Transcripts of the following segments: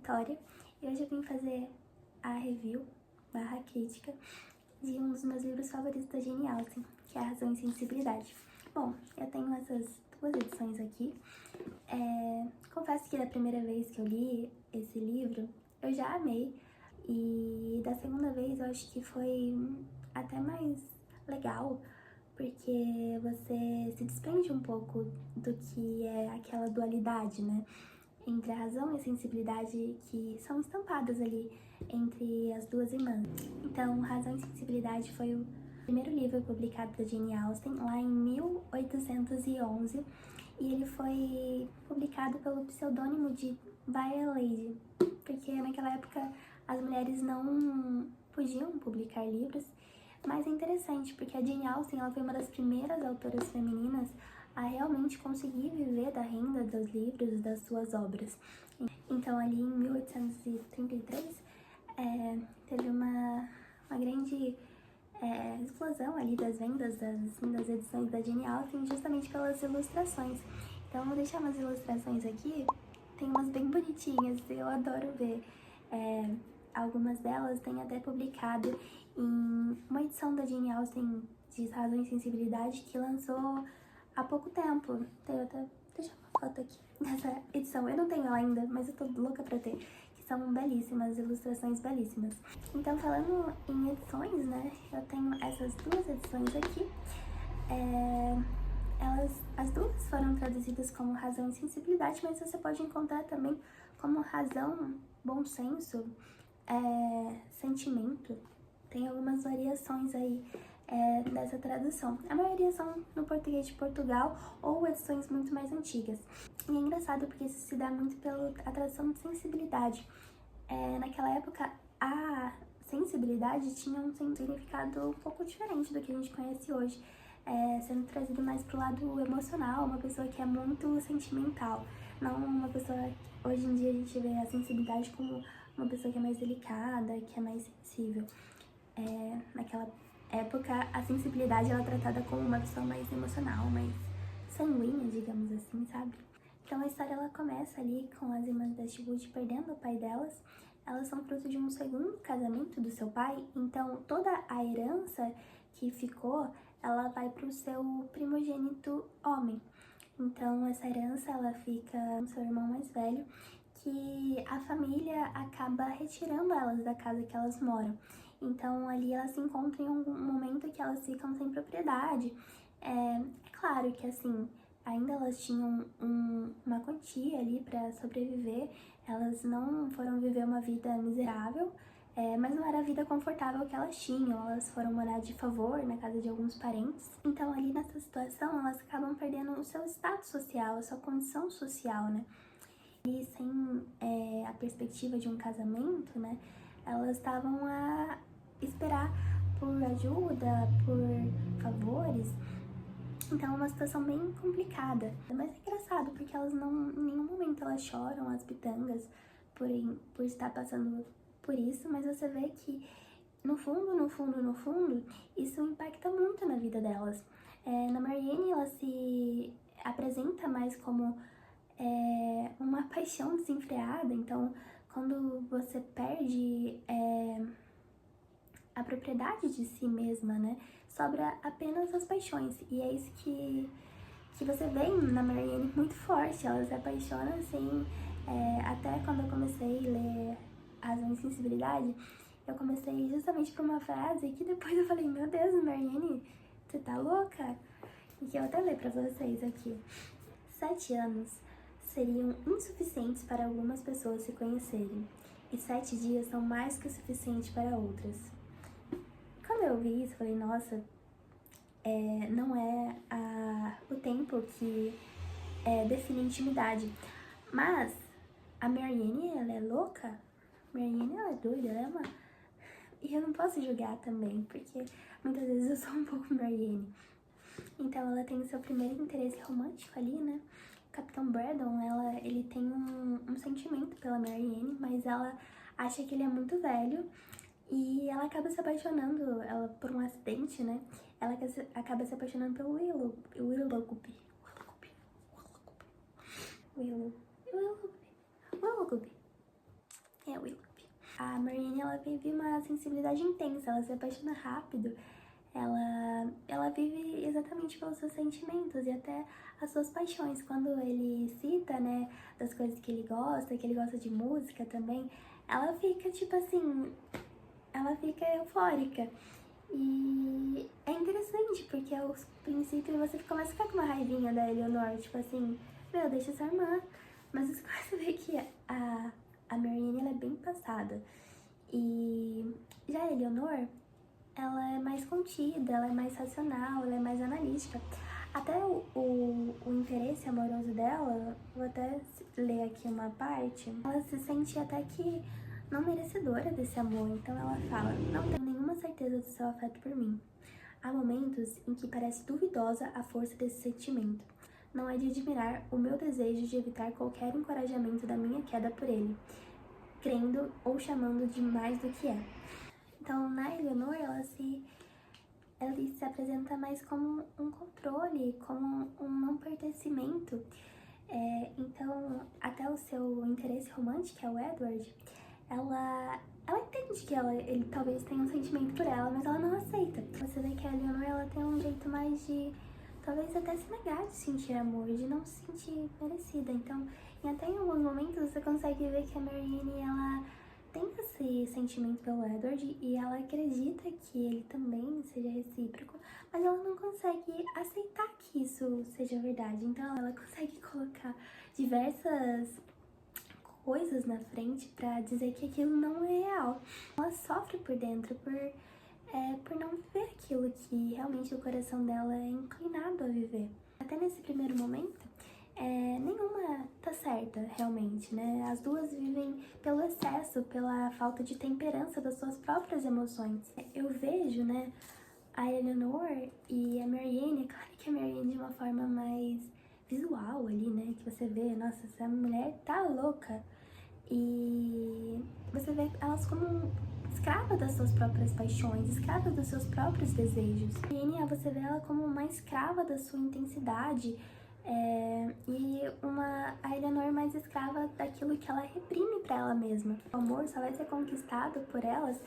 Vitória e hoje eu vim fazer a review / crítica de um dos meus livros favoritos da Jane Austen, que é A Razão e Sensibilidade. Bom, eu tenho essas duas edições aqui. Confesso que da primeira vez que eu li esse livro, eu já amei, e da segunda vez eu acho que foi até mais legal, porque você se desprende um pouco do que é aquela dualidade, né? Entre a razão e a sensibilidade que são estampadas ali entre as duas irmãs. Então, Razão e Sensibilidade foi o primeiro livro publicado da Jane Austen, lá em 1811, e ele foi publicado pelo pseudônimo de Byron Lady, porque naquela época as mulheres não podiam publicar livros. Mas é interessante, porque a Jane Austen ela foi uma das primeiras autoras femininas a realmente conseguir viver da renda dos livros, das suas obras. Então, ali em 1833, teve uma grande explosão ali das vendas das edições da Jane Austen, justamente pelas ilustrações. Então, eu vou deixar umas ilustrações aqui, tem umas bem bonitinhas, eu adoro ver. Algumas delas têm até publicado em uma edição da Jane Austen de Razão e Sensibilidade que lançou há pouco tempo. Tenho até deixar uma foto aqui dessa edição. Eu não tenho ela ainda, mas eu tô louca pra ter, que são belíssimas, ilustrações belíssimas. Então, falando em edições, né, eu tenho essas duas edições aqui. As duas foram traduzidas como Razão e Sensibilidade, mas você pode encontrar também como Razão, Bom Senso, Sentimento. Tem algumas variações aí dessa tradução. A maioria são no português de Portugal ou edições muito mais antigas. E é engraçado porque isso se dá muito pela tradução de sensibilidade. Naquela época, a sensibilidade tinha um significado um pouco diferente do que a gente conhece hoje, sendo trazido mais pro lado emocional, uma pessoa que é muito sentimental, não uma pessoa... Hoje em dia a gente vê a sensibilidade como uma pessoa que é mais delicada, que é mais sensível. Naquela época, a sensibilidade era tratada como uma pessoa mais emocional, mais sanguínea, digamos assim, sabe? Então a história ela começa ali com as irmãs Dashwood perdendo o pai delas. Elas são fruto de um segundo casamento do seu pai, então toda a herança que ficou, ela vai para o seu primogênito homem. Então essa herança ela fica com seu irmão mais velho, que a família acaba retirando elas da casa que elas moram. Então ali elas se encontram em um momento que elas ficam sem propriedade. É claro que assim, ainda elas tinham uma quantia ali para sobreviver, elas não foram viver uma vida miserável, mas não era a vida confortável que elas tinham, elas foram morar de favor na casa de alguns parentes. Então ali nessa situação elas acabam perdendo o seu status social, a sua condição social, né? E sem a perspectiva de um casamento, né, elas estavam a esperar por ajuda, por favores. Então é uma situação bem complicada, mas é engraçado porque elas não, em nenhum momento elas choram as pitangas por estar passando por isso, mas você vê que no fundo, isso impacta muito na vida delas. Na Marianne ela se apresenta mais como uma paixão desenfreada, então quando você perde a propriedade de si mesma, né, sobra apenas as paixões, e é isso que você vê na Marianne muito forte, ela se apaixona assim, até quando eu comecei a ler Razão e Sensibilidade, eu comecei justamente por uma frase que depois eu falei, meu Deus, Marianne, você tá louca? E que eu até ler pra vocês aqui. 7 anos seriam insuficientes para algumas pessoas se conhecerem, e 7 dias são mais que o suficiente para outras. Quando eu vi isso, eu falei, nossa, não é o tempo que define intimidade. Mas a Marianne, ela é louca, Marianne, ela é doida, ela é uma... E eu não posso julgar também, porque muitas vezes eu sou um pouco Marianne. Então ela tem o seu primeiro interesse romântico ali, né? O Capitão Braddon, ele tem um sentimento pela Marianne, mas ela acha que ele é muito velho e ela acaba se apaixonando, por um acidente, né? Ela acaba se apaixonando pelo Willoughby. é Willoughby. A Marianne, ela vive uma sensibilidade intensa, ela se apaixona rápido, ela vive exatamente pelos seus sentimentos e até as suas paixões. Quando ele cita, né, das coisas que ele gosta de música também, ela fica, tipo assim, ela fica eufórica. E é interessante, porque aos princípios você começa a ficar com uma raivinha da Eleanor, tipo assim, meu, deixa sua irmã. Mas você começa a ver que a Marianne, ela é bem passada. E já a Eleanor, ela é mais contida, ela é mais racional, ela é mais analítica. Até o interesse amoroso dela, vou até ler aqui uma parte, ela se sente até que não merecedora desse amor, então ela fala: não tenho nenhuma certeza do seu afeto por mim. Há momentos em que parece duvidosa a força desse sentimento. Não é de admirar o meu desejo de evitar qualquer encorajamento da minha queda por ele, crendo ou chamando de mais do que é. Então, na Eleanor, ele se apresenta mais como um controle, como um não pertencimento. Então, até o seu interesse romântico, que é o Edward, ela entende que ele talvez tenha um sentimento por ela, mas ela não aceita. Você vê que a Eleanor, ela tem um jeito mais de, talvez até se negar de sentir amor, de não se sentir merecida. Então, e até em alguns momentos você consegue ver que a Marianne, ela tem esse sentimento pelo Edward e ela acredita que ele também seja recíproco, mas ela não consegue aceitar que isso seja verdade. Então ela consegue colocar diversas coisas na frente pra dizer que aquilo não é real. Ela sofre por dentro por não viver aquilo que realmente o coração dela é inclinado a viver. Até nesse primeiro momento, nenhuma tá certa, realmente, né? As duas vivem pelo excesso, pela falta de temperança das suas próprias emoções. Eu vejo, né, a Eleanor e a Marianne, claro que a Marianne de uma forma mais visual ali, né? Que você vê, nossa, essa mulher tá louca. E você vê elas como escrava das suas próprias paixões, escrava dos seus próprios desejos. A Marianne, você vê ela como uma escrava da sua intensidade, e a Eleanor mais escrava daquilo que ela reprime pra ela mesma. O amor só vai ser conquistado por elas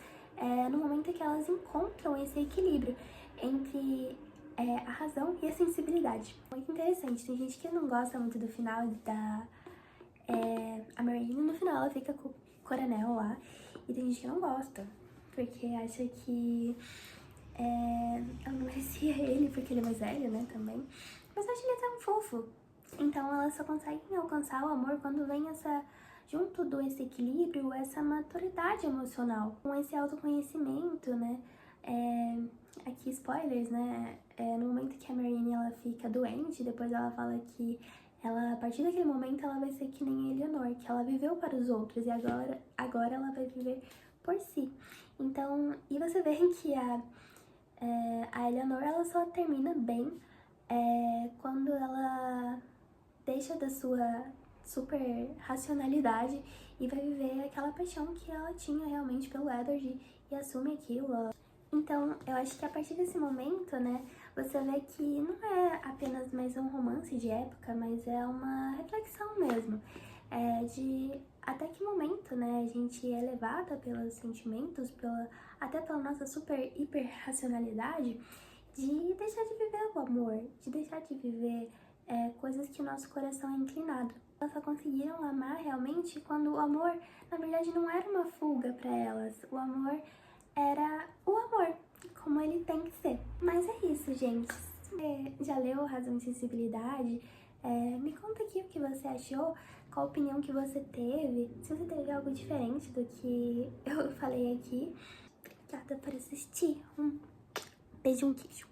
no momento que elas encontram esse equilíbrio entre a razão e a sensibilidade. Muito interessante, tem gente que não gosta muito do final a Marianne, no final ela fica com o coronel lá, e tem gente que não gosta, porque acha que ela não merecia ele, porque ele é mais velho, né, também. Mas eu acho ele tão fofo. Então elas só conseguem alcançar o amor quando vem junto desse equilíbrio, essa maturidade emocional, com esse autoconhecimento, né? Aqui spoilers, né? No momento que a Marianne, ela fica doente, depois ela fala que a partir daquele momento, ela vai ser que nem a Eleanor, que ela viveu para os outros e agora ela vai viver por si. Então, e você vê que a Eleanor, ela só termina bem quando ela deixa da sua super racionalidade e vai viver aquela paixão que ela tinha realmente pelo Edward e assume aquilo. Então, eu acho que a partir desse momento, né, você vê que não é apenas mais um romance de época, mas é uma reflexão mesmo, de até que momento, né, a gente é levada pelos sentimentos, até pela nossa super hiper racionalidade, de deixar de viver o amor, de deixar de viver coisas que o nosso coração é inclinado. Elas só conseguiram amar realmente quando o amor, na verdade, não era uma fuga para elas. O amor era o amor, como ele tem que ser. Mas é isso, gente. Você já leu Razão e Sensibilidade? Me conta aqui o que você achou, qual a opinião que você teve, se você teve algo diferente do que eu falei aqui. Obrigada por assistir. Beijo, um queijo.